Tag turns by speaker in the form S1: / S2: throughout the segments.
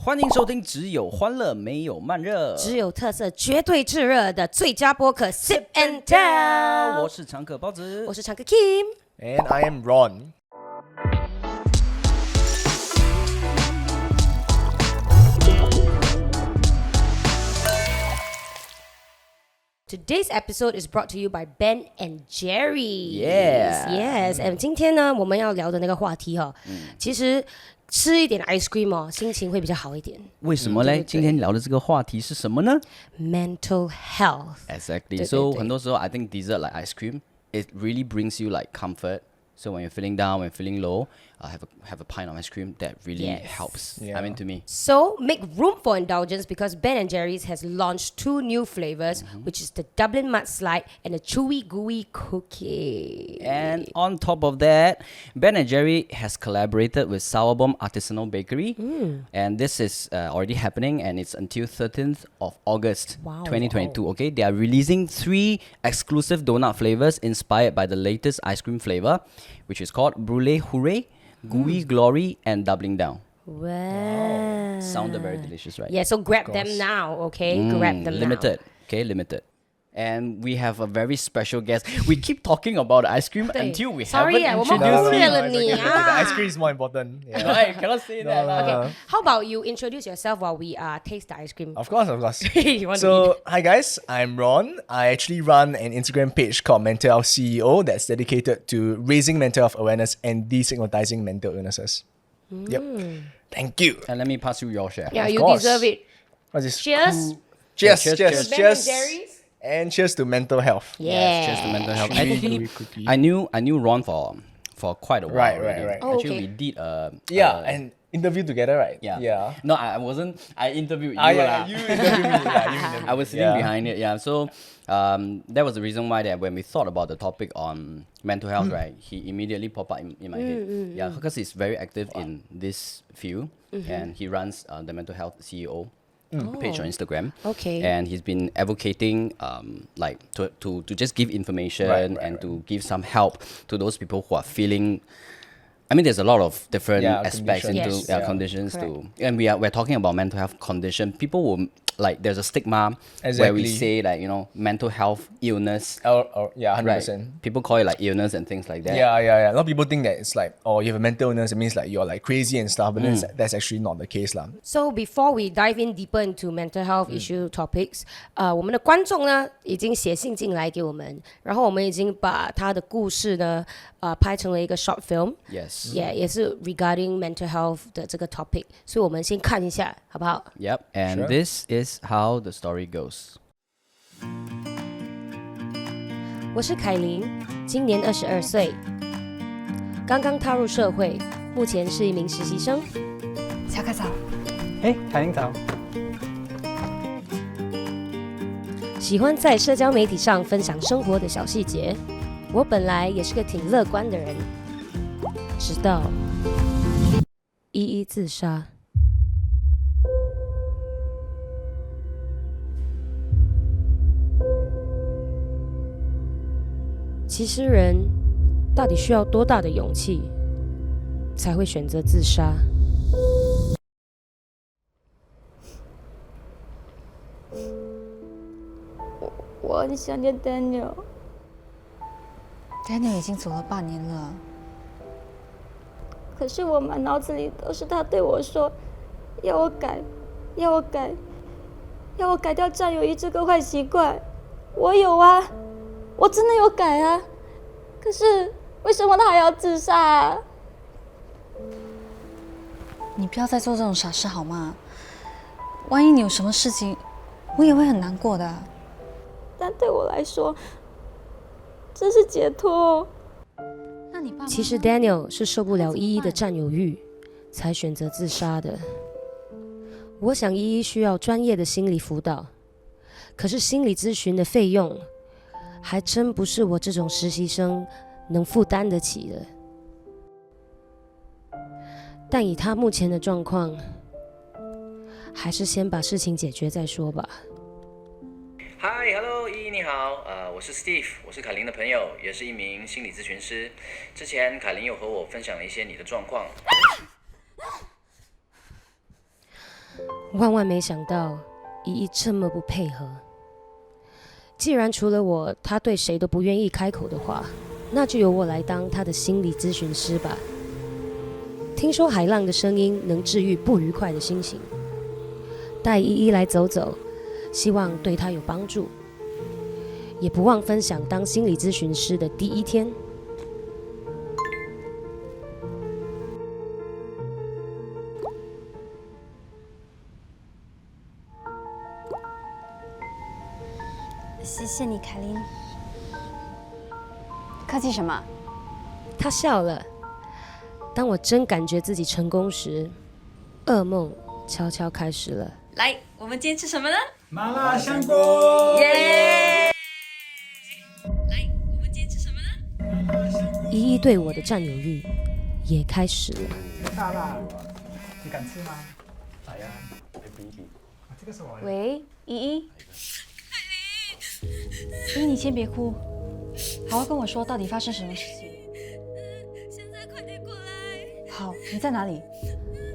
S1: 欢迎收听只有欢乐没有慢热，
S2: 只有特色绝对炙热的最佳播客 Sip and Tell。
S1: 我是常客包子，
S2: 我是常客 Kim，
S3: And I am Ron。Today's
S2: episode is brought to you by Ben and Jerry.
S1: Yes.
S2: And 今天呢，我们要聊的那个话题其实吃一点 ice cream 心情会比较好一点。
S1: 为什么嘞？今天聊的这个话题是什么呢
S2: ？Mental health.
S1: Exactly. So 很多时候 I think dessert like ice cream, it really brings you like comfort. So when you're feeling down, when you're feeling low, have a pint of ice cream that really helps.
S3: Yeah.
S1: I mean, to me.
S2: So make room for indulgence because Ben & Jerry's has launched 2 new flavors, which is the 𝗶𝗰𝗪 and the chewy gooey cookie.
S1: And on top of that, Ben & Jerry has collaborated with 𝗶𝗶𝗹𝘅 Artisanal Bakery. And this is already happening and it's until 13th of August 2022. Okay, they are releasing 3 exclusive donut flavors inspired by the latest ice cream flavor, which is called 𝗶𝗶𝗪𝗇, 𝗶𝗶𝗁𝗇, and doubling down.
S2: Wow.
S1: Sounded very delicious, right?
S2: Yeah, so grab them now, okay? Grab them
S1: limited. Okay, limited. And we have a very special guest. We keep talking about ice cream until we haven't introduced
S2: him.
S3: The ice cream is more important. Yeah.
S1: Right, cannot say that.
S2: Okay, how about you introduce yourself while we taste the ice cream?
S3: Of course.
S2: You want to
S3: So, hi guys, I'm Ron. I actually run an Instagram page called MentalhealthCEO that's dedicated to raising mental health awareness and destigmatizing mental illnesses. Yep. Thank you.
S1: And let me pass you your share.
S2: Yeah,
S3: Of
S2: you
S3: course.
S2: deserve it.
S3: What's this?
S2: Cheers.
S3: Cheers.
S1: Cheers,
S3: Cheers.
S1: cheers.
S2: Ben
S3: Cheers.
S2: & Jerry's.
S3: And cheers to mental health.
S2: Yeah.
S1: Cheers to mental health.
S3: Chewy
S1: Actually,
S3: gooey cookie.
S1: I knew Ron for quite a while.
S3: Right.
S1: already.
S2: Oh,
S1: Actually,
S2: okay.
S1: we did
S3: And interview together, right?
S1: yeah. No, I wasn't. I interviewed you.
S3: You interviewed me. Yeah, you interviewed me.
S1: I was sitting behind it. Yeah. So that was the reason why that when we thought about the topic on mental health, right, he immediately popped up in my head. Yeah, because he's very active in this field, and he runs the MentalhealthCEO page on Instagram.
S2: Okay.
S1: And he's been advocating like to just give information and to give some help to those people who are feeling. I mean, there's a lot of different aspects
S3: conditions.
S1: into
S3: Yes.
S1: conditions
S2: Correct.
S1: too, and we're talking about mental health condition. People will like there's a stigma where we
S3: Exactly.
S1: say like mental health illness.
S3: Yeah, 100%.
S1: Right. People call it like illness and things like that.
S3: Yeah. A lot of people think that it's like, oh, you have a mental illness, it means like you're like crazy and stuff, but then that's actually not the case lah.
S2: So before we dive in deeper into mental health issue topics, 我们的观众呢已经写信进来给我们，然后我们已经把他的故事呢拍成了一个 short film.
S1: Yes.
S2: Yeah, 也是 regarding mental health 的这个 topic， 所以我们先看一下，好不好？
S1: Yep. And
S3: Sure.
S1: this is how the story goes.
S2: 我是凯琳，今年22岁，刚刚踏入社会，目前是一名实习生。
S4: 小凯早，
S5: 凯琳早。
S2: 喜欢在社交媒体上分享生活的小细节。我本来也是个挺乐观的人，直到自杀。其实人到底需要多大的勇气，才会选择自杀？
S4: 我很想念 Daniel。Daniel 已经走了半年了，可是我满脑子里都是他对我说，要我改掉占有欲这个坏习惯。我有啊，我真的有改啊，可是为什么他还要自杀啊？你不要再做这种傻事好吗？万一你有什么事情，我也会很难过的。但对我来说，这是解脱。那你爸妈
S2: 其实 Daniel 是受不了的占有欲，才选择自杀的。我想需要专业的心理辅导，可是心理咨询的费用，还真不是我这种实习生能负担得起的。但以他目前的状况，还是先把事情解决再说吧。
S6: Hi, hello，依依你好，我是 Steve， 我是凯琳的朋友，也是一名心理咨询师。之前凯琳有和我分享了一些你的状况。
S2: 万万没想到依依这么不配合。既然除了我，他对谁都不愿意开口的话，那就由我来当他的心理咨询师吧。听说海浪的声音能治愈不愉快的心情，带依依来走走，希望对他有帮助，也不忘分享当心理咨询师的第一天。
S4: 谢谢你，凯琳。客气什么？
S2: 他笑了。当我真感觉自己成功时，噩梦悄悄开始了。
S4: 来，我们今天吃什么呢？
S5: 麻辣香锅。
S4: 耶！来，我们今天吃什么呢？
S2: 依依对我的占有欲也开始了。
S5: 大辣，你敢吃吗？来呀，来比一比。这个是我的。
S4: 喂，依依。依依，你先别哭，好好跟我说到底发生什么事情。
S7: 现在快点过来！
S4: 好，你在哪里？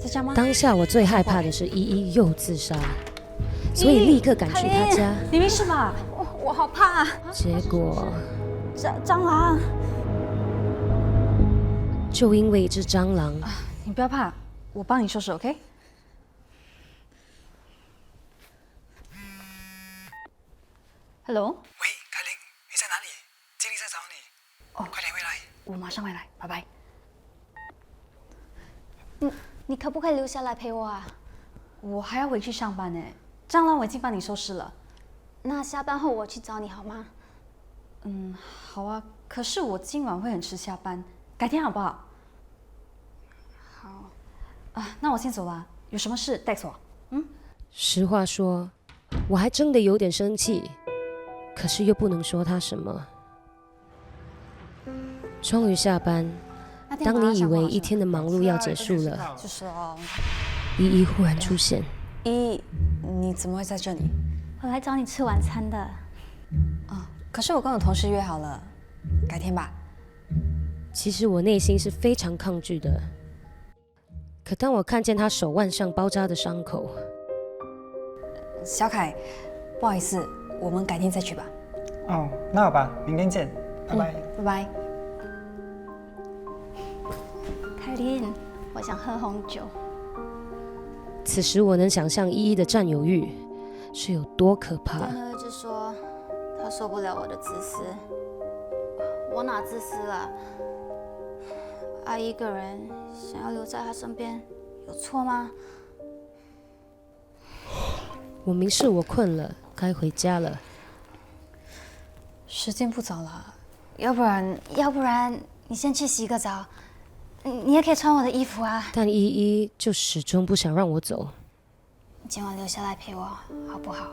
S4: 在家吗？
S2: 当下我最害怕的是依依又自杀，所以立刻赶去她家。
S4: 你没事吧？我好怕啊！
S2: 结果
S4: 蟑螂！
S2: 就因为一只蟑螂，
S4: 你不要怕，我帮你收拾 ，OK？ Hello，
S5: 喂，凯琳，你在哪里？经理在找你。哦，快点回来。
S4: 我马上回来，拜拜。
S7: 你可不可以留下来陪我啊？
S4: 我还要回去上班呢，蟑螂我已经帮你收拾了。
S7: 那下班后我去找你好吗？
S4: 好啊，可是我今晚会很迟下班，改天好不好？
S7: 好。
S4: 那我先走了，有什么事 text 我。
S2: 实话说，我还真的有点生气，可是又不能说他什么。终于下班，当你以为一天的忙碌要结束了，
S4: 就是哦。
S2: 依依忽然出现。
S4: 依依，你怎么会在这里？
S7: 我来找你吃晚餐的。
S4: 可是我跟我同事约好了，改天吧。
S2: 其实我内心是非常抗拒的，可当我看见他手腕上包扎的伤口，
S4: 小凯，不好意思，我们改天再去吧。
S5: 哦，那好吧，明天见，拜拜。
S4: 拜拜。
S7: 凯琳，我想喝红酒。
S2: 此时我能想象依依的占有欲是有多可怕。
S7: Daniel 一直说他受不了我的自私，我哪自私了？爱一个人，想要留在他身边，有错吗？
S2: 我明示我困了，该回家了。
S4: 时间不早了，
S7: 要不然你先去洗个澡，你也可以穿我的衣服啊。
S2: 但依依就始终不想让我走。
S7: 你今晚留下来陪我，好不好？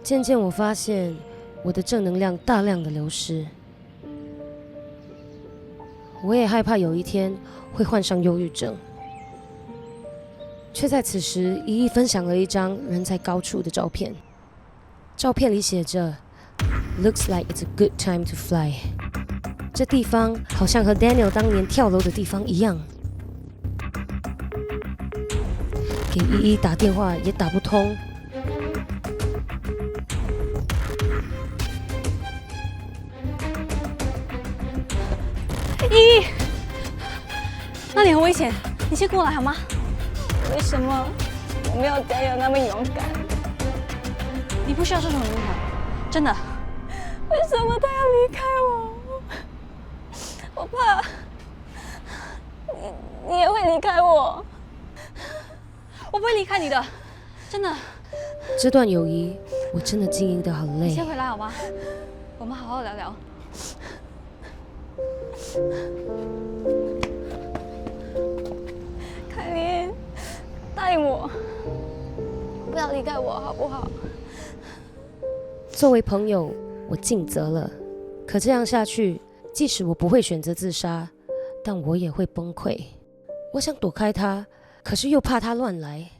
S2: 渐渐我发现我的正能量大量的流失，我也害怕有一天会患上忧郁症。却在此时，依依分享了一张人在高处的照片，照片里写着 "Looks like it's a good time to fly"， 这地方好像和 Daniel 当年跳楼的地方一样。给依依打电话也打不通。
S4: 依依，那里很危险，你先过来好吗？
S7: 为什么我没有 Daniel 那么勇敢？
S4: 你不需要这种勇敢，真的。
S7: 为什么他要离开我？我怕你也会离开我。
S4: 我不会离开你的，真的。
S2: 这段友谊我真的经营得好累。
S4: 你先回来好吗？我们好好聊聊。
S7: 凯琳，带我，不要离开我，好不好？
S2: 作为朋友，我尽责了。可这样下去，即使我不会选择自杀，但我也会崩溃。我想躲开他，可是又怕他乱来，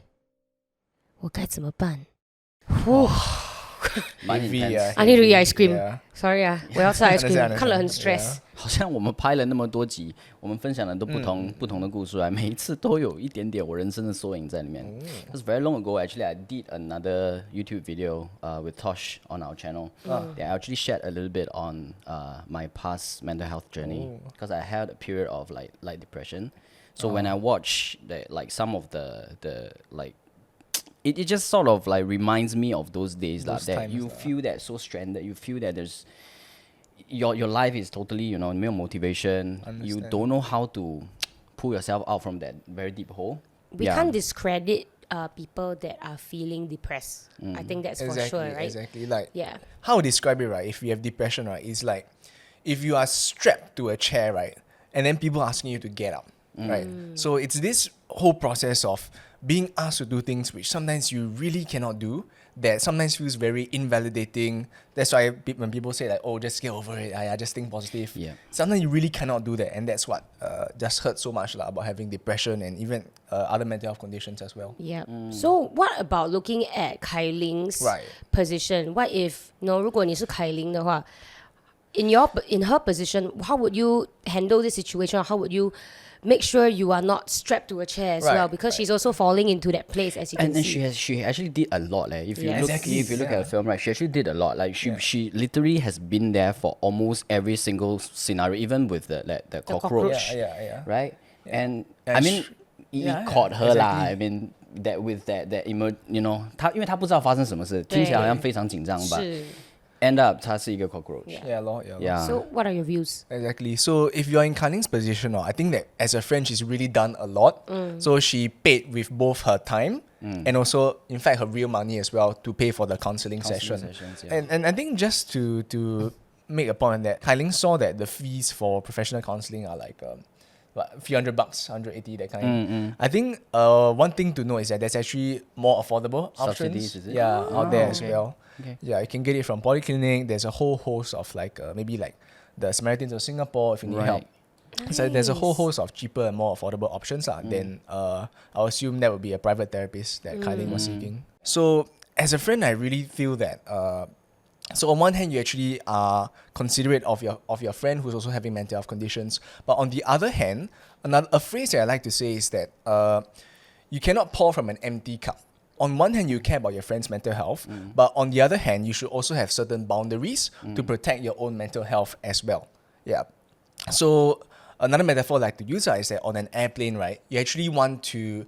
S2: 我该怎么办？
S1: 蛮 intense。
S3: yeah,
S2: I need to eat ice cream.
S3: Yeah.
S2: Sorry 啊，我要吃 ice cream，
S3: understand,
S2: 看了很
S3: understand.
S2: stress。
S1: 好像我们拍了那么多集，我们分享的都不同的故事啊，每一次都有一点点我人生的缩影在里面。Because very long ago, actually, I did another YouTube video with Tosh on our channel. I actually shared a little bit on my past mental health journey because I had a period of like depression. So when I watch some of the like. It just sort of like reminds me of those days that you feel that so stranded. You feel that there's your life is totally no motivation. You don't know how to pull yourself out from that very deep hole.
S2: We can't discredit people that are feeling depressed. I think that's for sure, right?
S3: Exactly. Like
S2: Yeah.
S3: how to describe it, right? If you have depression, right, it's like if you are strapped to a chair, right, and then people asking you to get up, right? So it's this whole process of being asked to do things which sometimes you really cannot do, that sometimes feels very invalidating. That's why when people say like, oh, just get over it, I just think positive.
S1: Yeah.
S3: Sometimes you really cannot do that, and that's what just hurts so much about having depression and even other mental health conditions as well.
S2: Yeah. So what about looking at 𝗂𝗋's
S3: Right.
S2: position? What if 如果你是𝗂𝗋的话 in her position, how would you handle this situation? How would you make sure you are not strapped to a chair as
S3: Right,
S2: well? Because she's also falling into that place, as you can
S1: And
S2: see.
S1: she actually did a lot. If you
S2: Yeah.
S1: look
S3: Exactly,
S1: if you look
S3: yeah.
S1: at the film, right, she actually did a lot. Like she literally has been there for almost every single scenario, even with the cockroach.
S3: Yeah.
S1: Right? And
S3: Yeah,
S1: I mean,
S3: yeah,
S1: it caught her lah.
S3: exactly.
S1: I mean that with that you know, 因为她不知道发生什么事，听起来好像非常紧张吧。
S2: 是
S1: End up 她是一个 cockroach.
S3: Yeah, lor.
S1: Yeah.
S2: So what are your views?
S3: Exactly. So if you're in 𝗂𝗋's position, I think that as a friend, she's really done a lot. So she paid with both her time and also, in fact, her real money as well to pay for the counseling session.
S1: Sessions, yeah.
S3: And I think just to make a point that 𝗂𝗋 saw that the fees for professional counseling are like a few $100, 180 that kind. I think one thing to know is that there's actually more affordable options.
S1: Subsidies, is it?
S3: Yeah, out there as well.
S1: Okay.
S3: Yeah, you can get it from polyclinic. There's a whole host of like maybe like the Samaritans of Singapore if you need
S1: Right.
S3: help. So there's a whole host of cheaper and more affordable options. Then I'll assume that would be a private therapist that 𝗂𝗋 was seeking. So as a friend, I really feel that so on one hand, you actually are considerate of your friend who's also having mental health conditions. But on the other hand, a phrase that I like to say is that you cannot pour from an empty cup. On one hand, you care about your friend's mental health, but on the other hand, you should also have certain boundaries to protect your own mental health as well. Yeah. So another metaphor I like to use is that on an airplane, right, you actually want to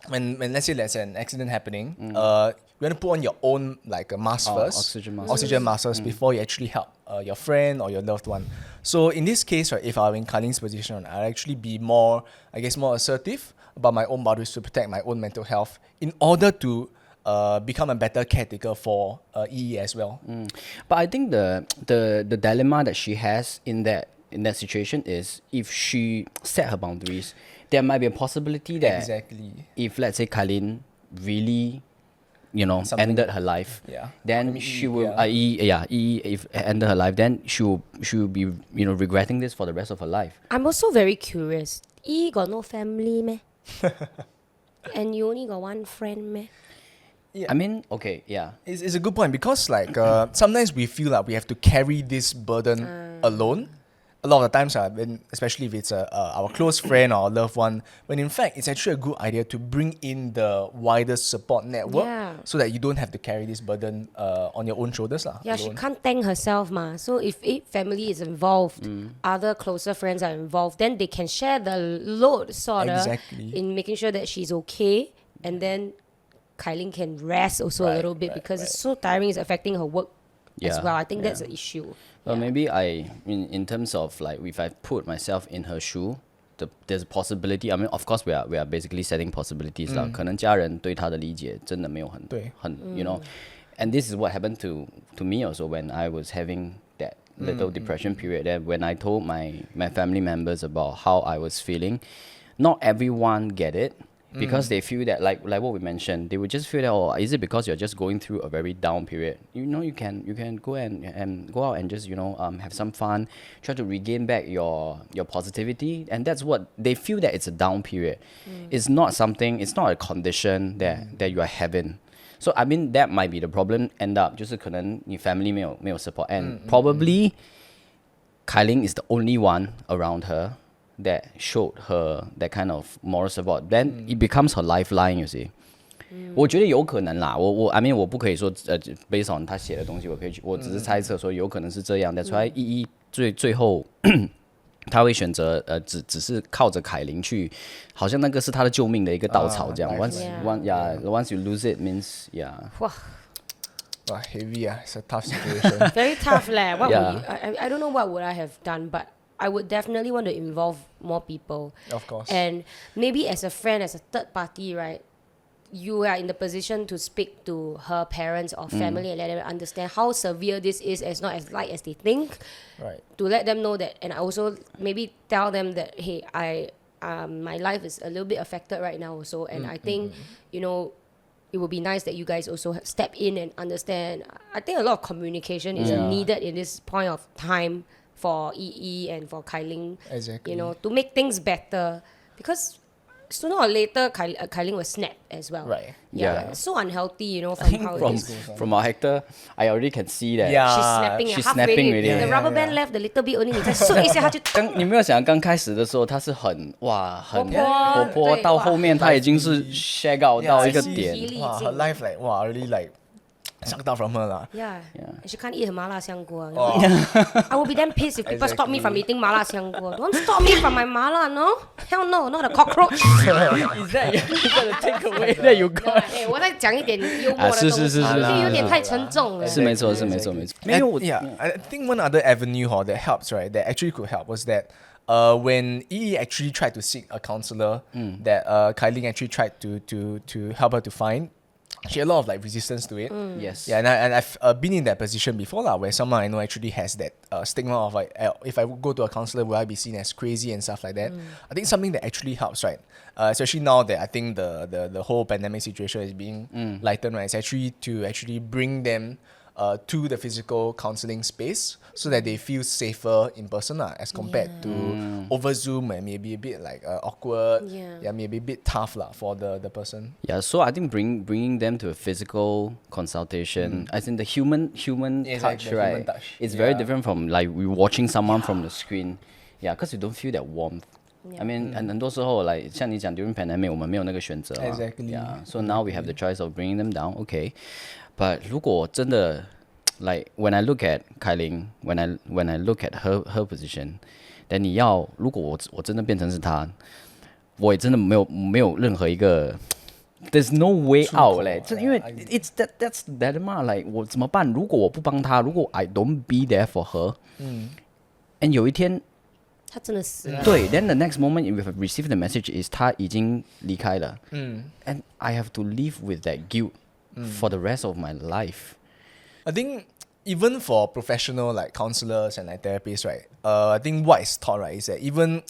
S3: when let's say there's an accident happening, you want to put on your own like a mask first,
S1: oxygen mask.
S3: first before you actually help your friend or your loved one. So in this case, right, if I were in 𝗂𝗋's position, I'd actually be more assertive about my own boundaries to protect my own mental health in order to become a better caretaker for 𝗍 as well.
S1: But I think the dilemma that she has in that situation is if she set her boundaries, there might be a possibility that
S3: Exactly.
S1: if let's say 𝗂𝗋 really
S3: Something-
S1: ended her life,
S3: Yeah.
S1: then
S3: I mean,
S1: she
S3: 𝗍,
S1: will 𝗍 if ended her life, then she will be regretting this for the rest of her life.
S2: I'm also very curious. 𝗍 got no family meh? And you only got one friend meh?
S1: I mean, okay, yeah.
S3: It's a good point because like sometimes we feel like we have to carry this burden alone. A lot of the times, especially if it's our close friend or loved one, when in fact it's actually a good idea to bring in the wider support network
S2: Yeah.
S3: so that you don't have to carry this burden on your own shoulders.
S2: Yeah, she
S3: alone.
S2: can't thank herself ma. So if family is involved, other closer friends are involved, then they can share the load sort of
S3: Exactly.
S2: in making sure that she's okay, and then 𝗂𝗋 can rest also a
S3: Right,
S2: little bit
S3: right,
S2: because it's so tiring. It's affecting her work as
S1: Yeah,
S2: well. I think that's
S1: yeah.
S2: the issue.
S1: Well,
S2: Yeah.
S1: maybe in terms of like if I put myself in her shoe, there's a possibility. I mean, of course, we are basically setting possibilities. 可能家人对她的理解真的没有很
S3: 对。
S1: you know, and this is what happened to me also when I was having that little depression period. That when I told my family members about how I was feeling, not everyone get it. Because they feel that like what we mentioned, they would just feel that, oh, is it because you're just going through a very down period? You can go and go out and just have some fun, try to regain back your positivity, and that's what they feel, that it's a down period. It's not a condition that you are having. So I mean that might be the problem. End up 就是可能你 family 没有 support, and probably 𝗂淩 is the only one around her that showed her that kind of moral support. Then it becomes her lifeline, you see. 我觉得有可能啦，I mean 我不可以说based on 他写的东西，我只是猜测说有可能是这样。That's why 依依最后他会选择只是靠着𝗂淩去，好像那个是他的救命的一个稻草这样。Once you lose it means
S2: Wow.
S3: Wow, heavy, it's a tough situation.
S2: Very tough, leh. What
S1: Yeah.
S2: would you, I don't know what would I have done, but I would definitely want to involve more people.
S3: Of course.
S2: And maybe as a friend, as a third party, right? You are in the position to speak to her parents or family and let them understand how severe this is, as not as light as they think.
S3: Right.
S2: To let them know that, and I also maybe tell them that, hey, my life is a little bit affected right now also, and I think, you know, it would be nice that you guys also step in and understand. I think a lot of communication is needed in this point of time for 𝗶𝗶 and for 𝗂淩.
S3: Exactly.
S2: You know, to make things better, because sooner or later 𝗂淩will snap as well.
S3: Right.
S1: Yeah.
S2: It's so unhealthy, you know, from how it is.
S1: from our Hector, I already can see that.
S3: Yeah.
S2: She's snapping.
S1: She's
S2: half
S1: snapping
S2: ready.
S1: already.
S2: The rubber band left a little bit only. 你再顺一下，它就
S1: 你没有想刚开始的时候，他是很活泼，
S2: 对
S1: 到后面他已经是 shag out 到一个
S3: I see.
S1: 点。
S3: Wow, her life like really like sucked out from her lah.
S2: Yeah. And she can't eat her 麻辣香锅. I will be damn pissed if people stop me from eating 麻辣香锅. Don't stop me from my 麻辣, no? Hell no, not a cockroach.
S1: Is that the takeaway that you got?
S2: 我再讲一点幽默的东西，
S1: 是
S2: 有点太沉重了。
S1: 是没错。没有
S3: I think one other avenue that helps, right, that actually could help was that when 𝗶𝗶 actually tried to seek a counselor, that 𝗂淩actually tried to help her to find, she had a lot of like resistance to it.
S1: Yes.
S3: Yeah, and I've been in that position before lah, where someone I know actually has that stigma of like, if I go to a counselor, will I be seen as crazy and stuff like that? I think something that actually helps, right? Especially now that I think the whole pandemic situation is being lightened, right? It's actually to actually bring them to the physical counseling space so that they feel safer in person as compared to over Zoom and maybe a bit like awkward, maybe a bit tough for the person.
S1: Yeah, so I think bringing them to a physical consultation, as in the human touch,
S3: the
S1: right?
S3: human touch.
S1: It's very different from like we watching someone from the screen. Yeah, because you don't feel that warmth. I mean, 很多时候 like 像你讲 during pandemic 我们没有那个选择嘛。
S3: Exactly.
S1: Yeah, so now we have the choice of bringing them down. Okay, but 如果真的 like when I look at 𝗂淩, when I look at her position, then 如果我真的变成是她，我也真的没有任何一个 there's no way out 嘞，因为 it's that's dilemma like 我怎么办？如果我不帮她，如果 I don't be there for her, and 有一天
S2: 他真的死了。
S1: 对 then the next moment we have received the message is 她已经离开了，and I have to live with that guilt for the rest of my life.
S3: I think even for professional like counselors and like therapists, right? I think what is taught, right, is that even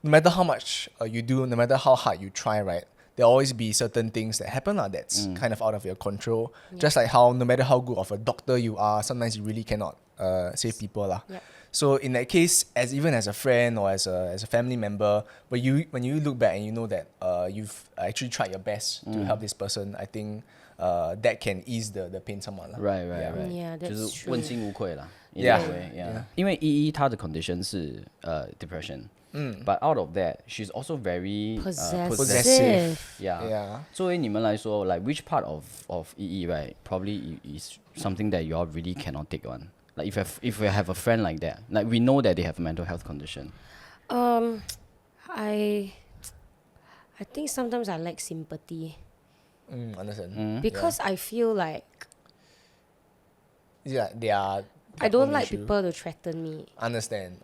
S3: no matter how much you do, no matter how hard you try, right, there'll always be certain things that happen that's kind of out of your control. Just like how no matter how good of a doctor you are, sometimes you really cannot save people lah. So in that case, even as a friend or as a family member, when you look back and you know that you've actually tried your best to help this person, I think that can ease the pain somewhat lah.
S1: Right.
S2: Yeah,
S1: 就
S2: that's
S1: 是
S2: true.
S1: 问心无愧啦。
S3: Yeah.
S1: Yeah. 因为依依她的 condition 是depression. But out of that, she's also very
S2: Possessive.
S1: Yeah. 作为你们来说 like which part of EE, right, probably is something that you all really cannot take on. Like if we have a friend like that, like we know that they have a mental health condition.
S2: I think sometimes I lack sympathy
S3: Understand.
S2: because I feel like
S3: Yeah, they are.
S2: I don't like
S3: issue.
S2: people to threaten me.
S3: Understand.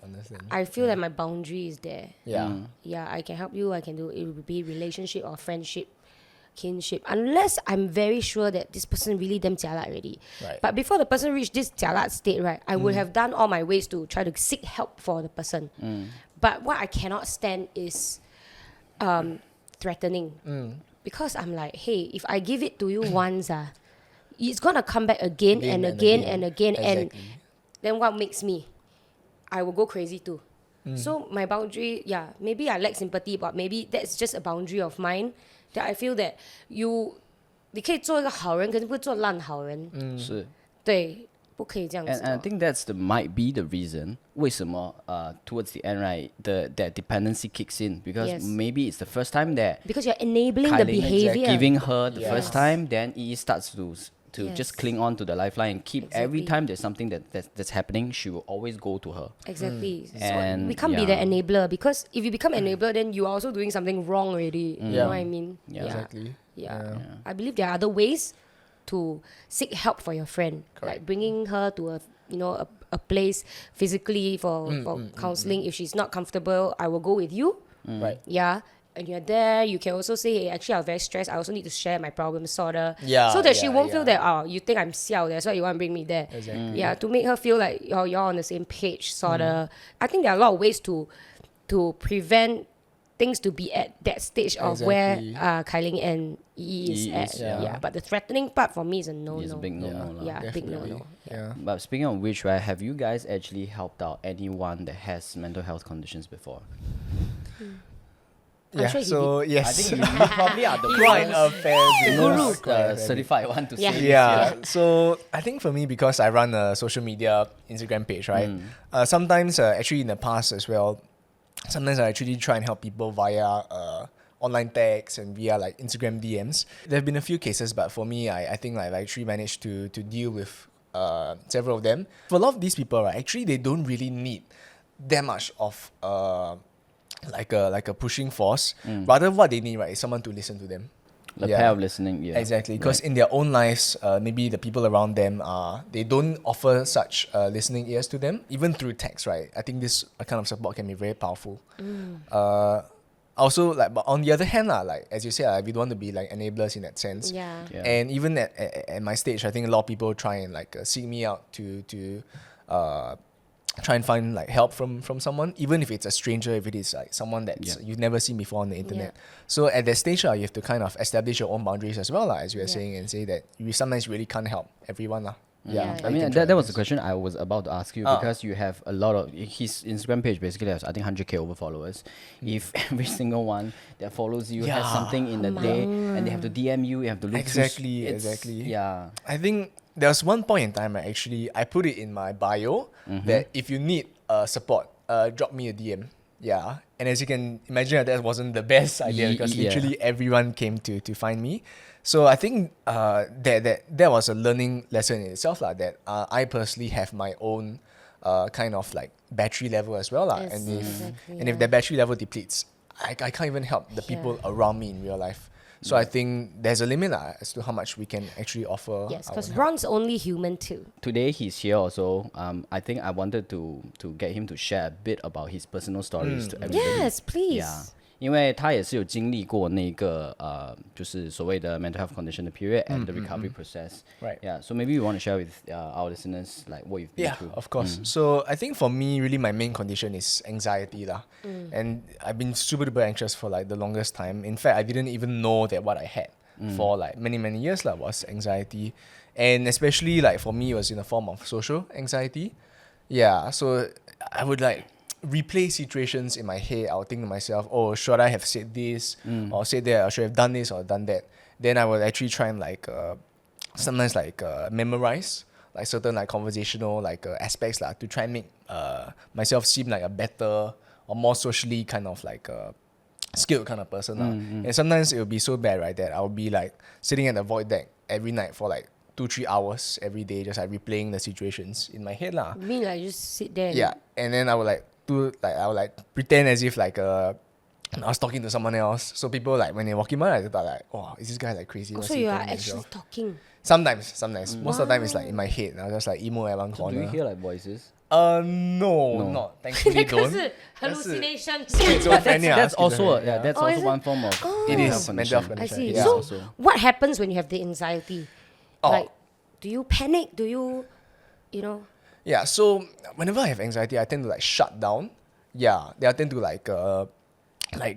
S2: I feel that my boundary is there.
S3: Yeah.
S2: Yeah, I can help you. I can do it. Will be relationship or friendship, kinship. Unless I'm very sure that this person really damn jialat already.
S3: Right.
S2: But before the person reach this jialat state, right, I would have done all my ways to try to seek help for the person. But what I cannot stand is threatening. Because I'm like, hey, if I give it to you once, it's gonna come back again and again.
S3: Exactly.
S2: And then what makes me? I will go crazy too. So my boundary, maybe I lack sympathy, but maybe that's just a boundary of mine that I feel that you 你可以做一个好人，可是不会做烂好人。
S1: 是。
S2: 对，不可以这样子
S1: And I
S2: 的。
S1: think that's might be the reason 为什么 towards the end, right, that dependency kicks in, because
S2: Yes.
S1: maybe it's the first time that
S2: Because you're enabling the
S1: Kylie
S2: behavior.
S1: giving her the
S3: Yes.
S1: first time, then EE starts to
S2: Yes.
S1: just cling on to the lifeline and keep every
S2: Exactly.
S1: time there's something that's happening, she will always go to her.
S2: Exactly. So
S1: And
S2: we can't be the
S1: yeah.
S2: enabler, because if you become enabler, then you are also doing something wrong already. You know what I mean?
S1: Yeah.
S3: Exactly.
S2: Yeah. I believe there are other ways to seek help for your friend, like bringing her to a place physically for counseling. If she's not comfortable, I will go with you.
S3: Right.
S2: Yeah. And you're there, you can also say, hey, actually, I'm very stressed. I also need to share my problems, sort of.
S3: Yeah,
S2: So that she
S3: yeah,
S2: won't feel
S3: yeah.
S2: that, oh, you think I'm xiao, that's why you want to bring me there.
S3: Exactly.
S2: Yeah, to make her feel like you're on the same page, sort of. I think there are a lot of ways to prevent things to be at that stage of where
S3: Exactly.
S2: Kylie and EE is
S1: EE
S2: at.
S1: is,
S2: Yeah. But the threatening part for me is a no-no.
S1: It's a big no-no. lah.
S2: Yeah, big
S3: Definitely.
S2: no-no.
S3: Yeah.
S1: But speaking of which, right, have you guys actually helped out anyone that has mental health conditions before?
S3: Yeah.
S2: sure he
S3: So yes.
S1: I think you probably are the
S3: quite a fair bit.
S1: most
S3: Quite a fair bit.
S1: certified one to
S2: Yeah.
S1: say this.
S3: Yeah. So I think for me, because I run a social media Instagram page, right? Sometimes actually in the past as well, sometimes I actually try and help people via online text and via like Instagram DMs. There have been a few cases, but for me, I think I've actually managed to deal with several of them. For a lot of these people, right, actually they don't really need that much of like a pushing force. Rather, what they need, right, is someone to listen to them.
S1: The pair of listening, yeah.
S3: Exactly, because in their own lives, maybe the people around them they don't offer such listening ears to them, even through text, right? I think this kind of support can be very powerful. Also, like, but on the other hand, like as you said, we don't want to be like enablers in that sense.
S2: Yeah.
S1: Yeah.
S3: And even at my stage, I think a lot of people try and like seek me out to try and find like help from someone, even if it's a stranger, if it is like someone that you've never seen before on the internet. So at that stage, you have to kind of establish your own boundaries as well, as you were saying, and say that you sometimes really can't help everyone.
S2: Yeah.
S1: I mean, that was the question I was about to ask you, because you have a lot of his Instagram page basically has, I think, 100K over followers. If every single one that follows you has something in the day and they have to DM you have to look
S3: Exactly,
S1: through,
S3: exactly.
S1: Yeah.
S3: I think there was one point in time I put it in my bio that if you need support, drop me a DM. Yeah. And as you can imagine, that wasn't the best idea, because literally everyone came to find me. So I think that was a learning lesson in itself, that I personally have my own kind of like battery level as well.
S2: Yes,
S3: And
S2: exactly,
S3: if the battery level depletes, I can't even help the people around me in real life. So I think there's a limit as to how much we can actually offer.
S2: Yes,
S3: our
S2: because
S3: help.
S2: Ron's only human too.
S1: Today he's here also. I think I wanted to get him to share a bit about his personal stories to everybody.
S2: Yes, please.
S1: Yeah. 因为他也是有经历过那个就是所谓的 mental health condition 的 period and the recovery process.
S3: Right.
S1: Yeah. So maybe you want to share with our listeners like what you've been
S3: Yeah,
S1: through.
S3: of course. So I think for me, really my main condition is anxiety lah. And I've been super duper anxious for like the longest time. In fact, I didn't even know that what I had for like many years lah was anxiety. And especially like for me, it was in the form of social anxiety. Yeah, so I would like replay situations in my head. I would think to myself, oh, should I have said this or said that, or should I have done this or done that? Then I would actually try and like sometimes like memorize like certain like conversational like aspects like to try and make myself seem like a better or more socially kind of like skilled kind of person. And sometimes it would be so bad, right, that I would be like sitting at the void deck every night for like 2-3 hours every day, just like replaying the situations in my head lah.
S2: You mean like just sit there?
S3: Yeah, and then I would like pretend as if like I was talking to someone else. So people like when they walk in by, I thought like, oh, is this guy like crazy? What's
S2: So
S3: he
S2: you are
S3: talking to
S2: actually
S3: himself?
S2: talking.
S3: Sometimes. Most of the time it's like in my head. I was just like emo at one
S1: So
S3: corner.
S1: do you hear like voices?
S3: No, not thankfully
S2: 那
S3: don't.
S2: 个是 hallucination.
S3: Schizophrenia.
S1: That's also
S3: schizophrenia.
S1: that's
S2: Oh,
S1: also
S2: is it?
S1: one form of
S3: It
S1: mental
S3: is
S1: health
S3: mental
S1: condition.
S3: health
S2: I
S3: condition.
S2: see.
S3: Yeah.
S2: So
S1: Also.
S2: what happens when you have the anxiety?
S3: Oh.
S2: Like, do you panic? Do you know?
S3: Yeah, so whenever I have anxiety, I tend to like shut down. Yeah, then I tend to like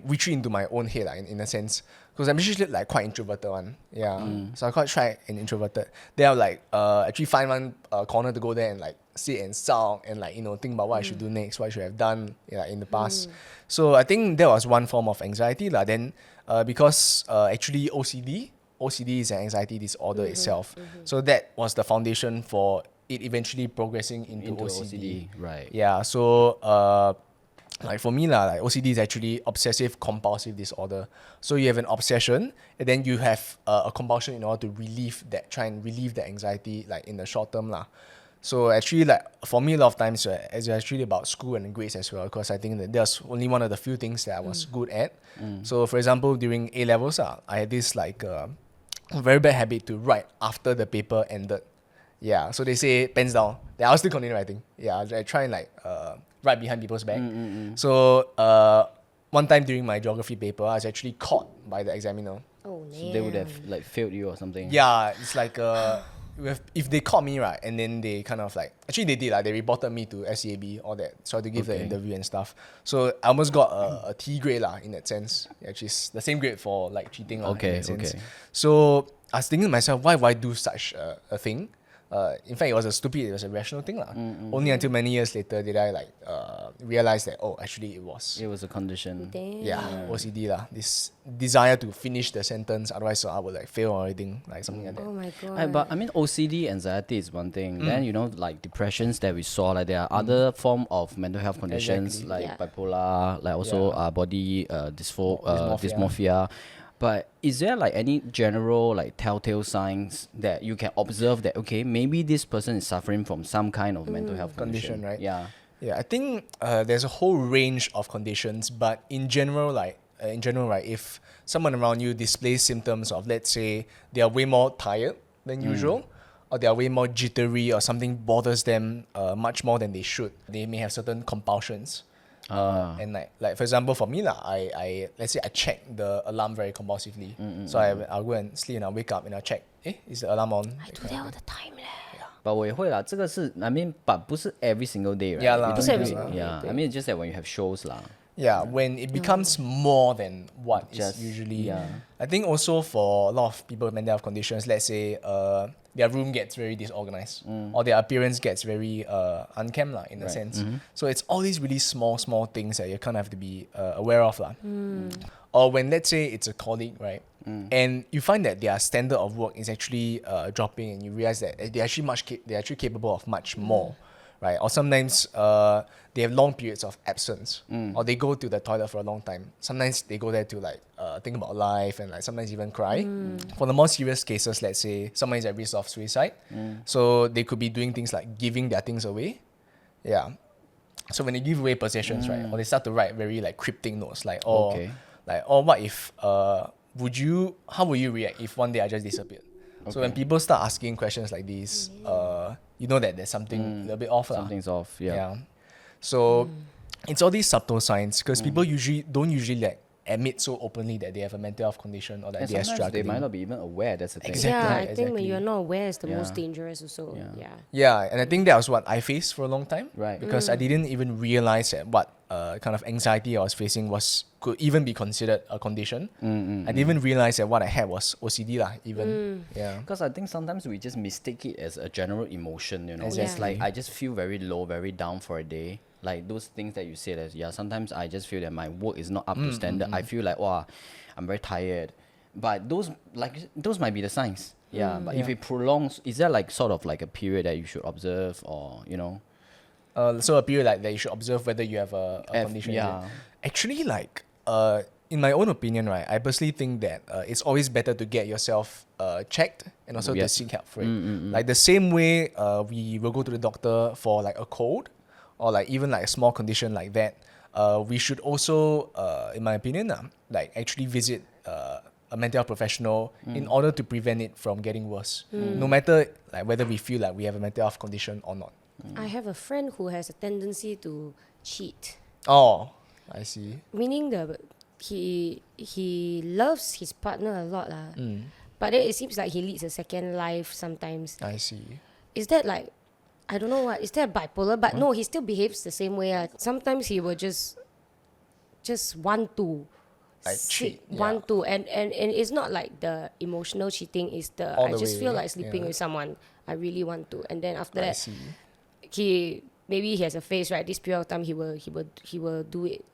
S3: retreat into my own head in a sense. Because I'm usually like quite introverted one. Yeah. So I'm quite shy and introverted. Then I'll like actually find one corner to go there and like sit and sulk and like, think about what I should do next, what I should have done in the past. So I think that was one form of anxiety lah. Then because actually OCD OCD is an anxiety disorder itself. So that was the foundation for it eventually progressing into OCD.
S1: Right.
S3: Yeah, so like for me like OCD is actually obsessive compulsive disorder. So you have an obsession and then you have a compulsion in order to try and relieve the anxiety like in the short term lah. So actually like for me a lot of times it's actually about school and grades as well, because I think that that's only one of the few things that I was good at. So for example during A levels I had this like very bad habit to write after the paper ended. Yeah, so they say pens down. Then I'll still continue writing. Yeah, I try and like write behind people's back. So one time during my geography paper, I was actually caught by the examiner.
S2: Oh,
S1: So they would have like failed you or something.
S3: Yeah, it's like if they caught me right, and then they kind of like actually they did like they reported me to SCAB all that, so I had to give the interview and stuff. So I almost got a T grade lah in that sense, which is the same grade for like cheating lah, in that sense. So I was thinking to myself, why would I do such a thing? In fact, it was a rational thing lah. Only until many years later did I like realize that actually it was
S1: a condition.
S2: Damn.
S3: OCD lah. This desire to finish the sentence, otherwise I would like fail or anything like something like that.
S2: Oh my god.
S1: But I mean, OCD, anxiety is one thing. Then like depressions that we saw, like there are other form of mental health conditions like bipolar, like also body dysmorphia. But is there like any general like telltale signs that you can observe that maybe this person is suffering from some kind of mental health condition,
S3: right?
S1: Yeah.
S3: Yeah, I think there's a whole range of conditions, but in general, right, if someone around you displays symptoms of, let's say, they are way more tired than usual, or they are way more jittery, or something bothers them much more than they should, they may have certain compulsions. And like for example for me I let's say I check the alarm very compulsively. So I'll go and sleep and I'll wake up and I'll check, is the alarm on?
S2: I do that all the time leh.
S1: But 我也会啦，这个是 I mean, but 不是 every single day, right?
S3: Yeah lah,
S1: You don't
S2: 不是 every
S1: do it-
S2: single day,
S1: Yeah, I mean it's just that when you have shows lah.
S3: Yeah, when it becomes more than what
S1: Just-
S3: is usually.
S1: yeah.
S3: I think also for a lot of people with mental health conditions, let's say their room gets very disorganized or their appearance gets very unkempt lah, in a sense. So it's all these really small things that you kind of have to be aware of lah. Or when let's say it's a colleague, right? And you find that their standard of work is actually dropping, and you realize that they're actually capable of much more, right? Or sometimes they have long periods of absence, or they go to the toilet for a long time. Sometimes they go there to like think about life and like sometimes even cry. For the more serious cases, let's say someone is at risk of suicide, so they could be doing things like giving their things away. Yeah. So when they give away possessions, right, or they start to write very like cryptic notes, like what if how would you react if one day I just disappeared? So when people start asking questions like these, you know that there's something a little bit off.
S1: Something's off, yeah.
S3: So it's all these subtle signs, because people don't usually like admit so openly that they have a mental health condition or that
S1: And
S3: they are
S1: sometimes
S3: struggling.
S1: they might not be even aware that's the thing.
S3: Exactly.
S2: Yeah, I
S3: Right,
S2: think when
S3: exactly.
S2: you're not aware, it's the most
S1: Yeah.
S2: dangerous also.
S1: Yeah.
S3: Yeah, and I think that was what I faced for a long time.
S1: Right.
S3: Because I didn't even realize that what kind of anxiety I was facing could even be considered a condition. I didn't even realize that what I had was OCD lah, even. Yeah.
S1: Because I think sometimes we just mistake it as a general emotion, you know. It's
S3: Exactly.
S1: like I just feel very low, very down for a day. Like those things that you said, sometimes I just feel that my work is not up to standard. I feel like, wow, I'm very tired. But those might be the signs. Yeah. But if it prolongs, is there like sort of like a period that you should observe, or you know?
S3: So a period like that you should observe whether you have a condition. is it?
S1: yeah.
S3: Actually, like in my own opinion, right, I personally think that it's always better to get yourself checked and also to seek help for it. Like the same way we will go to the doctor for like a cold or like even like a small condition like that, we should also, in my opinion, like actually visit a mental health professional in order to prevent it from getting worse. No matter like whether we feel like we have a mental health condition or not.
S2: I have a friend who has a tendency to cheat.
S3: Oh, I see.
S2: Meaning he loves his partner a lot lah. But then it seems like he leads a second life sometimes.
S3: I see.
S2: Is that like, I don't know what, is that bipolar? But no, he still behaves the same way. Sometimes he will just want to
S3: Like cheat,
S2: want to, and it's not like the emotional cheating, is
S3: All
S2: I
S3: the
S2: just
S3: way,
S2: feel like sleeping
S3: yeah.
S2: with someone I really want to, and then after
S3: I
S2: that
S3: see.
S2: maybe he has a phase, right? This period of time he will do it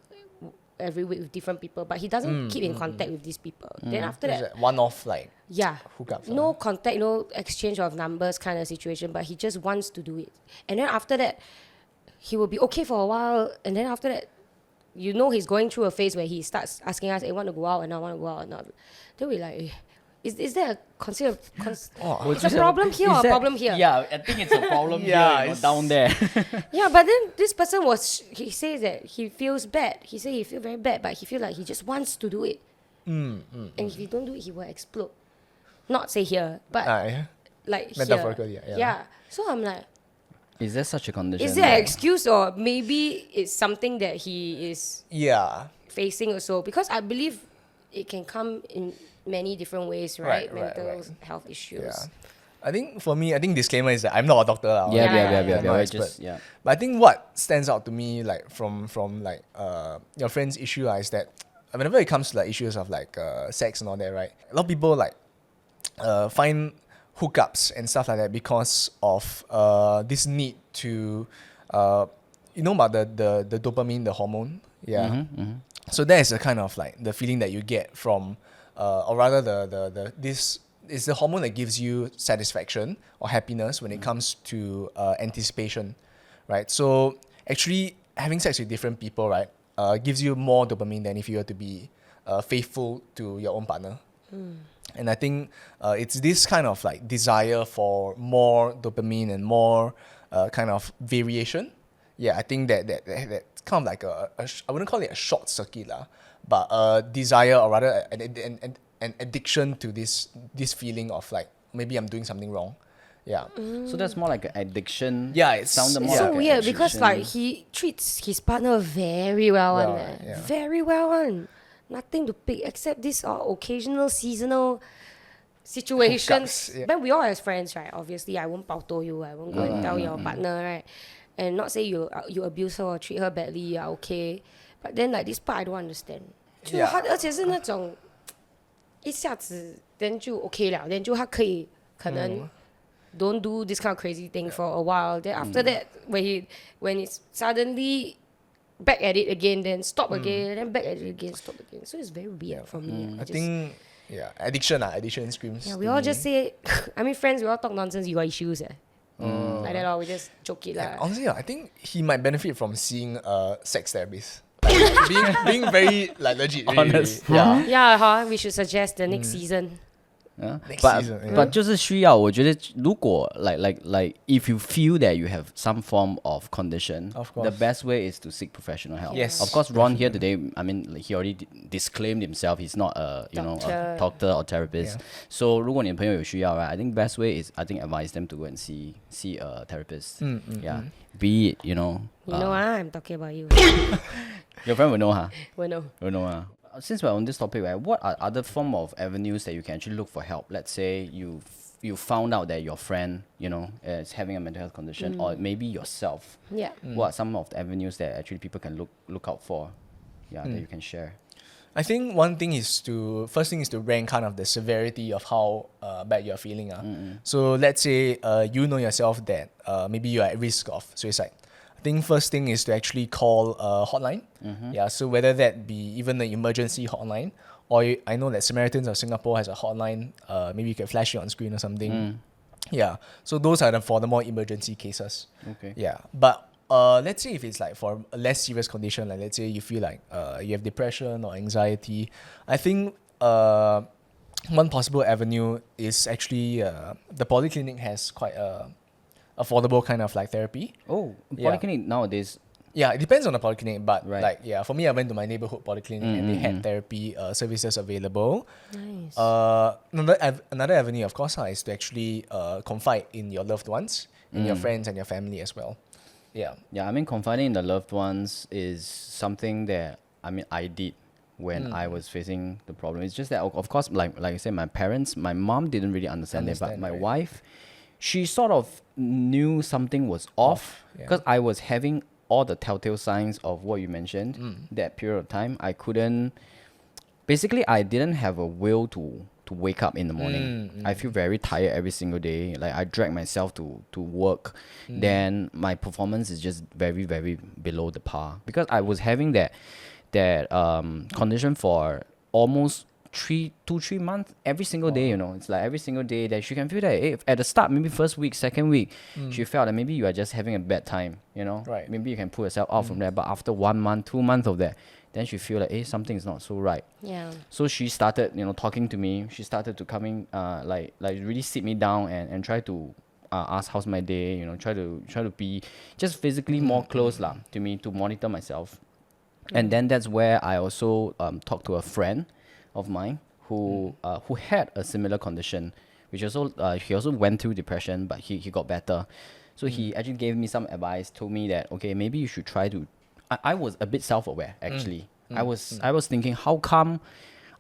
S2: every week with different people, but he doesn't keep in contact with these people. Then after
S3: There's
S2: that,
S3: a one-off like
S2: yeah,
S3: hookups.
S2: no contact, no exchange of numbers kind of situation, but he just wants to do it. And then after that, he will be okay for a while, and then after that, you know, he's going through a phase where he starts asking us, "Hey, want to go out?" and I want to go out or not. Then we like, is there a it's a problem here or a problem here?
S1: Yeah, I think it's a problem
S3: Yeah,
S1: here, down there.
S2: Yeah, but then this person he says that he feels bad. He said he feels very bad, but he feels like he just wants to do it. And if he don't do it, he will explode. Not say here, but like
S3: metaphorically,
S2: here.
S3: yeah.
S2: So I'm like,
S1: Is there such a condition?
S2: is there an excuse, or maybe it's something that he is facing also? Because I believe it can come in many different ways, right? Mental health issues.
S3: Yeah. I think for me, disclaimer is that I'm not a doctor.
S1: Yeah,
S3: I'm
S1: yeah.
S3: not an
S1: Just,
S3: expert.
S1: yeah.
S3: But I think what stands out to me, like from like your friend's issue, is that whenever it comes to like issues of like sex and all that, right? A lot of people like find hookups and stuff like that because of this need to you know about the dopamine, the hormone. Yeah. So that is a kind of like the feeling that you get from or rather this is the hormone that gives you satisfaction or happiness when it comes to anticipation, right? So actually having sex with different people, right, gives you more dopamine than if you were to be faithful to your own partner. And I think it's this kind of like desire for more dopamine and more kind of variation. Yeah, I think that's kind of like I wouldn't call it a short circuit lah, but a desire or rather an addiction to this feeling of like maybe I'm doing something wrong. Yeah.
S1: So that's more like an addiction.
S3: Yeah, it's
S1: sounded more
S2: It's so
S1: like an
S2: weird because
S1: addiction.
S2: like he treats his partner very well, very well one. Nothing to pick except these occasional seasonal situations.
S3: Hookups, yeah.
S2: But we all as friends, right? Obviously, I won't pauto you. I won't go and tell your partner, right? And not say you abuse her or treat her badly, you're okay. But then like this part I don't understand. 就他而且是那种一下子 then 就 okay 了 then 就他可以可能 don't do this kind of crazy thing for a while. Then after that, when it's suddenly back at it again, then stop again, then back at it again, stop again. So it's very weird for me.
S3: I think addiction screams.
S2: Yeah, we all just say, I mean, friends, we all talk nonsense. You got issues, like that, we just joke it lah.
S3: Honestly, I think he might benefit from seeing a sex therapist. Like, being very like legit,
S1: Honest.
S3: really.
S2: Yeah, we should suggest the next season.
S3: Next
S1: But
S3: season, yeah.
S1: 就是需要，我觉得如果 like if you feel that you have some form of condition,
S3: Of course.
S1: the best way is to seek professional help.
S3: Yes,
S1: Of course, Ron here today, I mean, like, he already disclaimed himself. He's not a a doctor or therapist.
S3: Yeah.
S1: So 如果你的朋友有需要 right, I think best way is advise them to go and see a therapist. Yeah, be it
S2: You know, I'm talking about you.
S1: your friend will know, huh?
S2: Well, no.
S1: Will know, Since we're on this topic, right, what are other form of avenues that you can actually look for help? Let's say you found out that your friend, is having a mental health condition, or maybe yourself.
S2: Yeah.
S1: What are some of the avenues that actually people can look out for? Yeah, that you can share.
S3: I think first thing is to rank kind of the severity of how bad you're feeling. So let's say you know yourself that maybe you're at risk of suicide. I think first thing is to actually call a hotline. Yeah, so whether that be even the emergency hotline, or I know that Samaritans of Singapore has a hotline. Maybe you can flash it on screen or something. Yeah, so those are for the more emergency cases.
S1: Okay.
S3: Yeah, but let's say if it's like for a less serious condition, like let's say you feel like you have depression or anxiety, I think one possible avenue is actually the polyclinic has quite a affordable kind of like therapy.
S1: Oh,
S3: Yeah.
S1: polyclinic nowadays.
S3: Yeah, it depends on the polyclinic, but
S1: Right.
S3: for me, I went to my neighborhood polyclinic and they had therapy services available.
S2: Nice.
S3: Another avenue, of course, is to actually confide in your loved ones, in your friends and your family as well. Yeah.
S1: Yeah, I mean, confiding in the loved ones is something that I did when I was facing the problem. It's just that, of course, like I said, my mom didn't really understand it, but my
S3: right.
S1: wife, she sort of knew something was off
S3: yeah.
S1: because I was having all the telltale signs of what you mentioned. That period of time, I didn't have a will to wake up in the morning. I feel very tired every single day. Like I drag myself to work. Then my performance is just very, very below the par because I was having that that condition for almost 2-3 months, every single day, you know. It's like every single day that she can feel that at the start, maybe first week, second week, she felt that maybe you are just having a bad time, you know.
S3: Right.
S1: Maybe you can pull yourself out from that. But after 1 month, 2 months of that, then she feel like, something is not so right.
S2: Yeah.
S1: So she started, you know, talking to me. She started to coming, like really sit me down and try to ask how's my day, you know, try to be just physically more close to me, to monitor myself. And then that's where I also talked to a friend of mine who had a similar condition, which also he also went through depression, but he got better. So he actually gave me some advice, told me that, okay, maybe you should try to. I was a bit self-aware actually. I was thinking, how come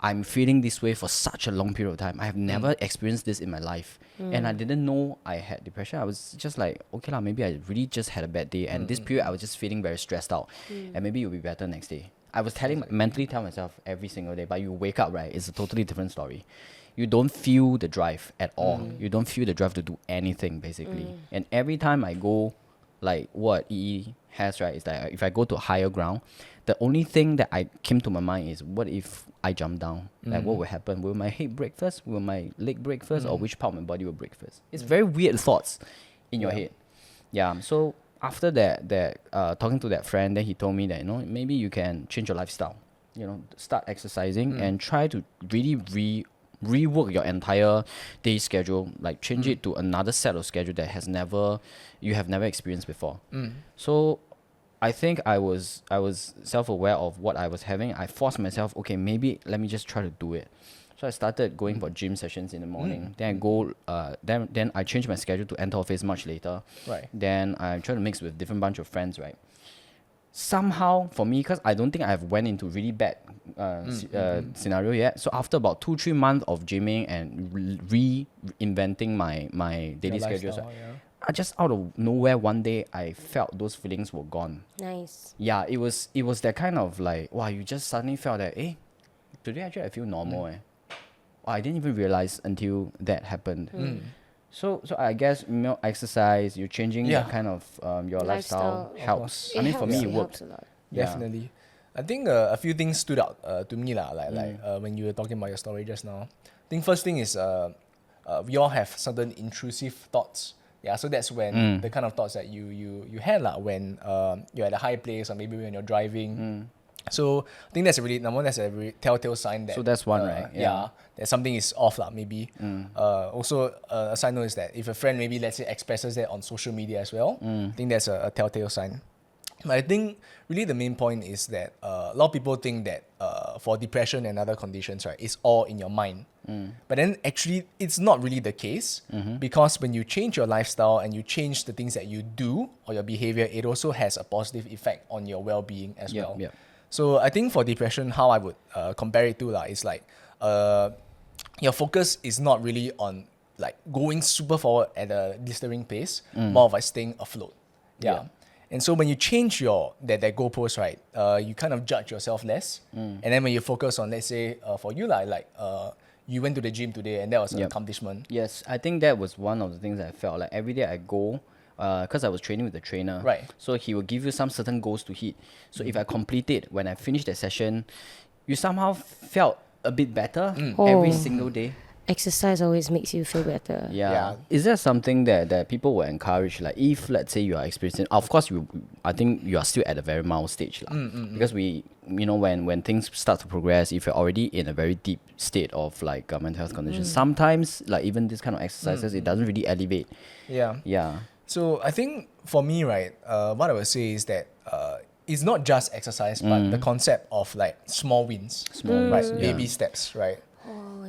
S1: I'm feeling this way for such a long period of time? I have never experienced this in my life, and I didn't know I had depression. I was just like, okay maybe I really just had a bad day, and this period I was just feeling very stressed out, and maybe you'll be better next day. I was mentally tell myself every single day, but you wake up, right? It's a totally different story. You don't feel the drive at all. You don't feel the drive to do anything, basically. And every time I go, like what 𝗍 has, right, is that if I go to higher ground, the only thing that I came to my mind is, what if I jump down? Like, what will happen? Will my head break first? Will my leg break first? Or which part of my body will break first? It's very weird thoughts in your head. Yeah, so after that talking to that friend, then he told me that, you know, maybe you can change your lifestyle, you know, start exercising and try to really rework your entire day schedule, like change it to another set of schedule that you have never experienced before. So I think I was self-aware of what I was having. I forced myself, okay, maybe let me just try to do it. So I started going for gym sessions in the morning. Then I go, then I changed my schedule to enter office much later.
S3: Right.
S1: Then I try to mix with different bunch of friends, right? Somehow, for me, because I don't think I've went into really bad scenario yet. So after about 2-3 months of gymming and reinventing my daily schedules, I just out of nowhere one day I felt those feelings were gone.
S2: Nice.
S1: Yeah, it was that kind of like, wow, you just suddenly felt that, today actually I feel normal. I didn't even realize until that happened. So I guess, you know, exercise, you're changing that kind of your lifestyle helps. I mean, for me, it worked.
S2: Helps a lot.
S3: Definitely. I think a few things stood out to me like when you were talking about your story just now. I think first thing is we all have certain intrusive thoughts. Yeah, so that's when the kind of thoughts that you had when you're at a high place, or maybe when you're driving. So I think that's a very telltale sign that.
S1: So that's one, right?
S3: Yeah, that something is off maybe. Also, a side note is that if a friend maybe, let's say, expresses that on social media as well, I think that's a telltale sign. But I think really the main point is that a lot of people think that for depression and other conditions, right, it's all in your mind. But then actually it's not really the case, because when you change your lifestyle and you change the things that you do or your behavior, it also has a positive effect on your well-being as well. So I think for depression, how I would compare it to is like your focus is not really on like going super forward at a blistering pace, more of like staying afloat. Yeah. And so when you change your that goalpost, right, you kind of judge yourself less. And then when you focus on, let's say, for you, you went to the gym today and that was an accomplishment.
S1: Yes, I think that was one of the things that I felt. Like every day I go, because I was training with the trainer.
S3: Right.
S1: So he will give you some certain goals to hit. So if I complete it, when I finish the session, you somehow felt a bit better every single day.
S2: Exercise always makes you feel better.
S1: Yeah. Is there something that people will encourage? Like if, let's say, you are experiencing, of course, I think you are still at a very mild stage. Because when things start to progress, if you're already in a very deep state of like mental health conditions, sometimes like even this kind of exercises, it doesn't really elevate. Yeah.
S3: So I think for me, right, what I would say is that it's not just exercise, but the concept of like small wins, right? Baby steps, right?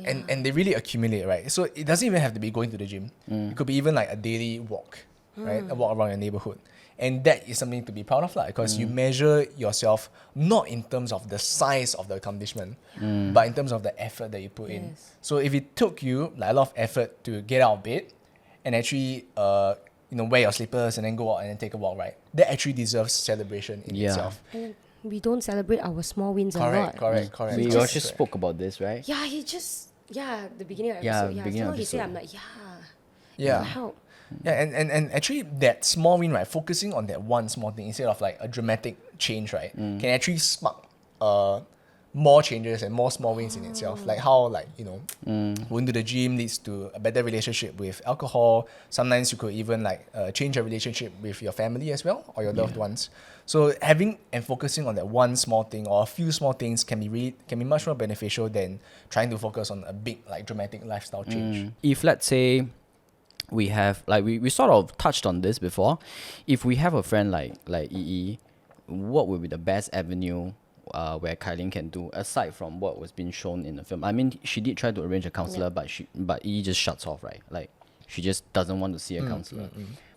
S3: And they really accumulate, right? So it doesn't even have to be going to the gym. It could be even like a daily walk, right? A walk around your neighborhood. And that is something to be proud of, because you measure yourself not in terms of the size of the accomplishment, but in terms of the effort that you put in. So if it took you like a lot of effort to get out of bed and actually wear your slippers and then go out and then take a walk, right? That actually deserves celebration in itself.
S2: And we don't celebrate our small wins a lot.
S3: Correct.
S1: We also spoke about this, right?
S2: Yeah, the beginning of the episode.
S1: beginning of
S2: he said,
S1: episode.
S2: I'm like,
S3: Yeah.
S2: help.
S3: Yeah, and actually that small win, right, focusing on that one small thing instead of like a dramatic change, right, can actually spark more changes and more small wins in itself. Like how, like, going to the gym leads to a better relationship with alcohol. Sometimes you could even like change your relationship with your family as well, or your loved ones. So having and focusing on that one small thing or a few small things can be much more beneficial than trying to focus on a big, like, dramatic lifestyle change.
S1: If let's say we have, like, we sort of touched on this before, if we have a friend like 𝗍, what would be the best avenue where 𝗍 can do, aside from what was being shown in the film? I mean, she did try to arrange a counselor, but 𝗍 just shuts off, right? Like, she just doesn't want to see a counselor.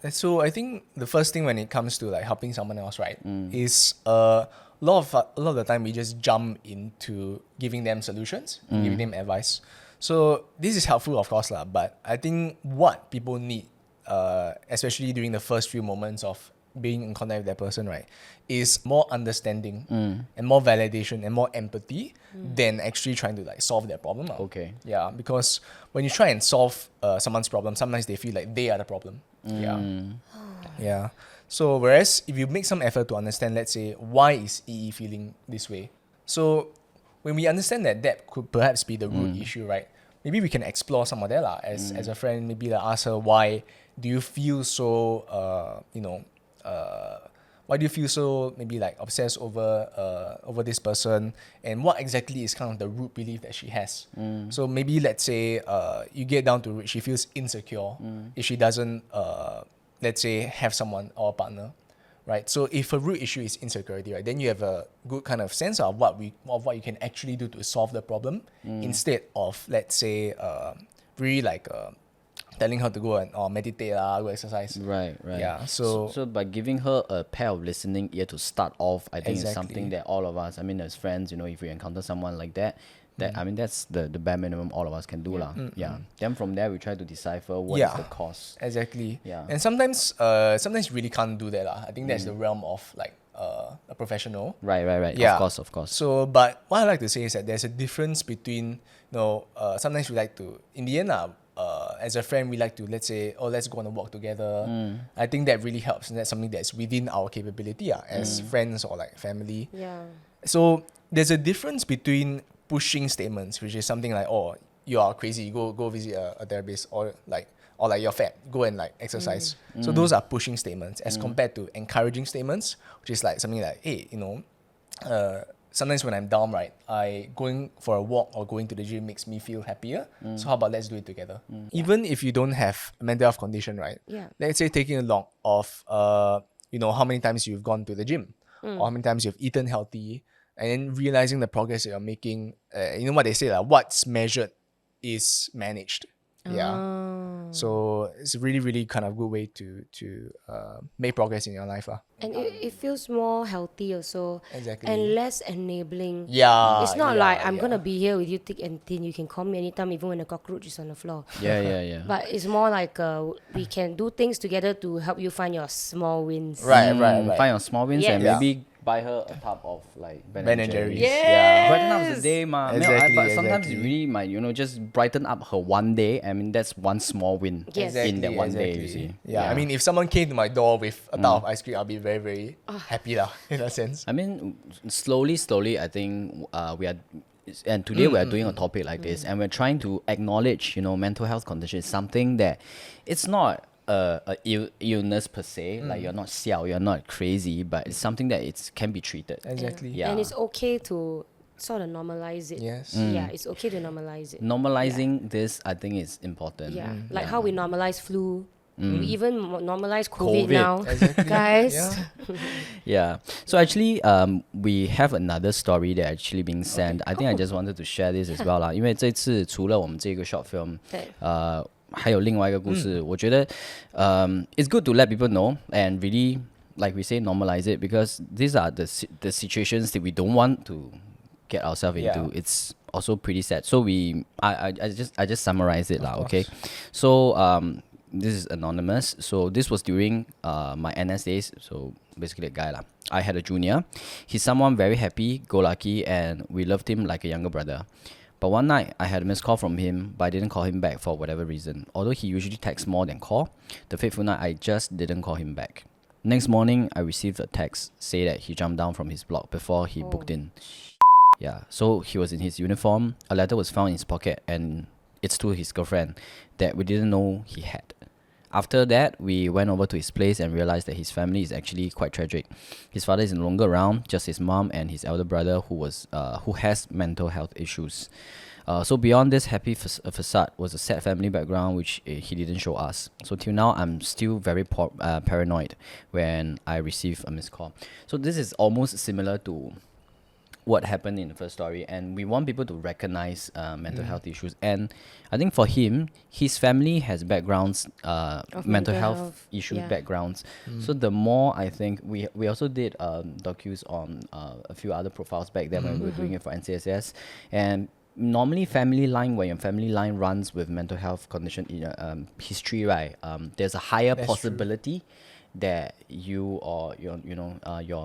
S3: And so I think the first thing when it comes to like helping someone else, right, is a lot of the time we just jump into giving them solutions, giving them advice. So this is helpful, of course, but I think what people need, especially during the first few moments of being in contact with that person, right, is more understanding and more validation and more empathy than actually trying to like solve their problem.
S1: Okay.
S3: Yeah, because when you try and solve someone's problem, sometimes they feel like they are the problem. Yeah. So whereas if you make some effort to understand, let's say, why is 𝗍 feeling this way? So when we understand that could perhaps be the root issue, right? Maybe we can explore some of that as a friend. Maybe like ask her, why do you feel so why do you feel so maybe like obsessed over this person, and what exactly is kind of the root belief that she has? So maybe let's say you get down to she feels insecure if she doesn't let's say have someone or a partner, right? So if a root issue is insecurity, right, then you have a good kind of sense of what you can actually do to solve the problem, instead of, let's say, really like telling her to go and meditate, go exercise.
S1: Right.
S3: Yeah. So
S1: by giving her a pair of listening ear to start off, I think it's
S3: Exactly.
S1: something that all of us, I mean, as friends, if we encounter someone like that, I mean, that's the bare minimum all of us can do. Yeah. Then from there, we try to decipher what is the cause.
S3: Exactly.
S1: Yeah.
S3: And sometimes you really can't do that. I think that's the realm of like a professional.
S1: Right.
S3: Yeah.
S1: Of course.
S3: So, but what I like to say is that there's a difference between, sometimes we like to, in the end, as a friend, we like to, let's say, let's go on a walk together. I think that really helps, and that's something that's within our capability as friends or like family.
S2: Yeah.
S3: So there's a difference between pushing statements, which is something like, you are crazy, go visit a therapist, or like you're fat, go and like exercise. So those are pushing statements as compared to encouraging statements, which is like something like, hey, sometimes when I'm down, right, going for a walk or going to the gym makes me feel happier. So how about let's do it together? Even if you don't have a mental health condition, right?
S2: Yeah.
S3: Let's say taking a log of how many times you've gone to the gym, or how many times you've eaten healthy, and then realizing the progress that you're making. What they say, what's measured is managed. Yeah. So it's a really, really kind of good way to make progress in your life.
S2: And it feels more healthy also.
S3: Exactly.
S2: And less enabling.
S3: Yeah.
S2: It's not like I'm going to be here with you thick and thin. You can call me anytime, even when a cockroach is on the floor.
S1: Yeah.
S2: But it's more like we can do things together to help you find your small wins.
S3: Right.
S1: Find your small wins and
S2: Yes.
S1: maybe buy her a tub of like
S3: Ben and Jerry's.
S2: Yeah.
S1: Brighten up the day, ma.
S3: Exactly,
S1: But sometimes it
S3: exactly.
S1: really might, just brighten up her one day. I mean, that's one small win
S2: Yes.
S1: in that one day, you see.
S3: Yeah, I mean, if someone came to my door with a tub of ice cream, I'll be very, very happy in a sense.
S1: I mean, slowly, I think we are, and today we are doing a topic like this, and we're trying to acknowledge, mental health condition is something that it's not a illness per se, like you're not xiao, you're not crazy, but it's something that can be treated.
S3: Exactly.
S1: Yeah.
S2: And it's okay to sort of normalize it.
S3: Yes.
S2: Yeah, it's okay to normalize it.
S1: Normalizing this, I think, is important.
S2: Yeah, like how we normalize flu. We even normalize COVID now.
S3: Exactly.
S2: Guys.
S3: Yeah.
S1: Yeah. So actually, we have another story that actually being sent. I think I just wanted to share this as well 啦，因为这次除了我们这个 short film，
S2: 对。
S1: 还有另外一个故事，我觉得it's good to let people know and really, like we say, normalize it, because these are the situations that we don't want to get ourselves into. It's also pretty sad. So I just summarize it lah. Okay. So this is anonymous. So this was during my NS days. So basically a guy lah. I had a junior. He's someone very happy, go lucky, and we loved him like a younger brother. But one night, I had a missed call from him, but I didn't call him back for whatever reason. Although he usually texts more than call, the fateful night, I just didn't call him back. Next morning, I received a text say that he jumped down from his block before he booked in. Yeah, so he was in his uniform. A letter was found in his pocket, and it's to his girlfriend that we didn't know he had. After that, we went over to his place and realized that his family is actually quite tragic. His father is no longer around, just his mom and his elder brother who has mental health issues. So beyond this happy facade was a sad family background which he didn't show us. So till now, I'm still very paranoid when I receive a missed call. So this is almost similar to what happened in the first story, and we want people to recognize mental health issues. And I think for him, his family has backgrounds, mental health issue backgrounds. So the more, I think, we also did docus on a few other profiles back then when we were doing it for NCSS. And normally when your family line runs with mental health condition in history, right, there's a higher possibility that you or your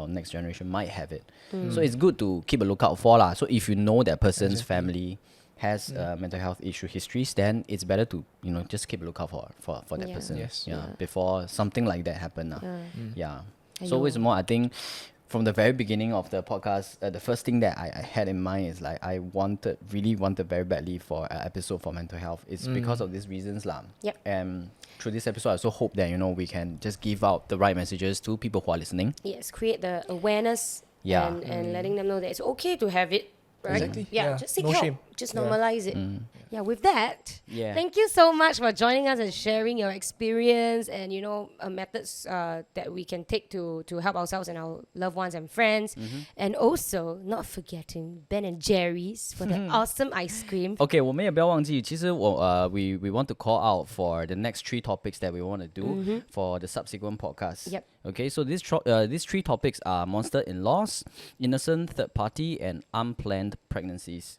S1: next generation might have it. So it's good to keep a lookout for lah. So if you know that person's family has mental health issue histories, then it's better to just keep a lookout for that person. Before something like that happen. So with more, I think from the very beginning of the podcast, the first thing that I had in mind is like I really wanted very badly for an episode for mental health. It's because of these reasons lah. And through this episode, I also hope that we can just give out the right messages to people who are listening.
S2: Yes, create the awareness and letting them know that it's okay to have it. Right?
S3: Exactly.
S2: Just seek
S3: no
S2: help.
S3: shame.
S2: Just normalize it. With that, thank you so much for joining us and sharing your experience and methods that we can take to help ourselves and our loved ones and friends. And also not forgetting Ben & Jerry's for the awesome ice cream.
S1: Okay, 我们也不要忘记，其实we want to call out for the next 3 topics that we want to do for the subsequent podcast.
S2: Yep.
S1: Okay, so these 3 topics are monster-in-laws, innocent third party, and unplanned pregnancies.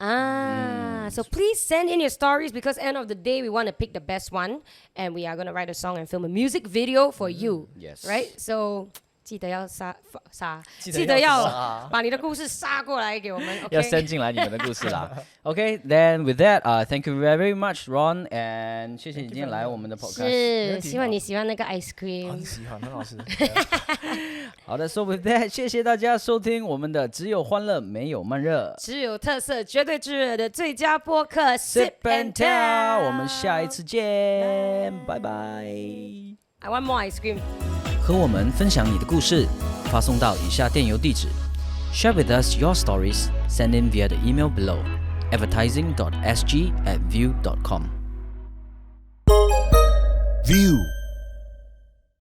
S2: So please send in your stories, because end of the day we want to pick the best one, and we are going to write a song and film a music video for you.
S1: Yes.
S2: Right? So 记得要记得要把你的故事杀过来给我们。
S1: 要send进来你们的故事啦。Okay, then with that, thank you very much, Ron, and 谢谢你今天来我们的 podcast。
S2: 是，希望你喜欢那个 ice cream。
S3: 很喜欢，很好吃。
S1: 好的 ，So with that， 谢谢大家收听我们的只有欢乐没有慢热，
S2: 只有特色绝对炙热的最佳播客
S1: Sip and Tell， 我们下一次见，拜拜。
S2: I want more ice cream。
S1: 和我们分享你的故事，发送到以下电邮地址 ：share with us your stories. Send in via the email below. advertising.sg@view.com.
S8: View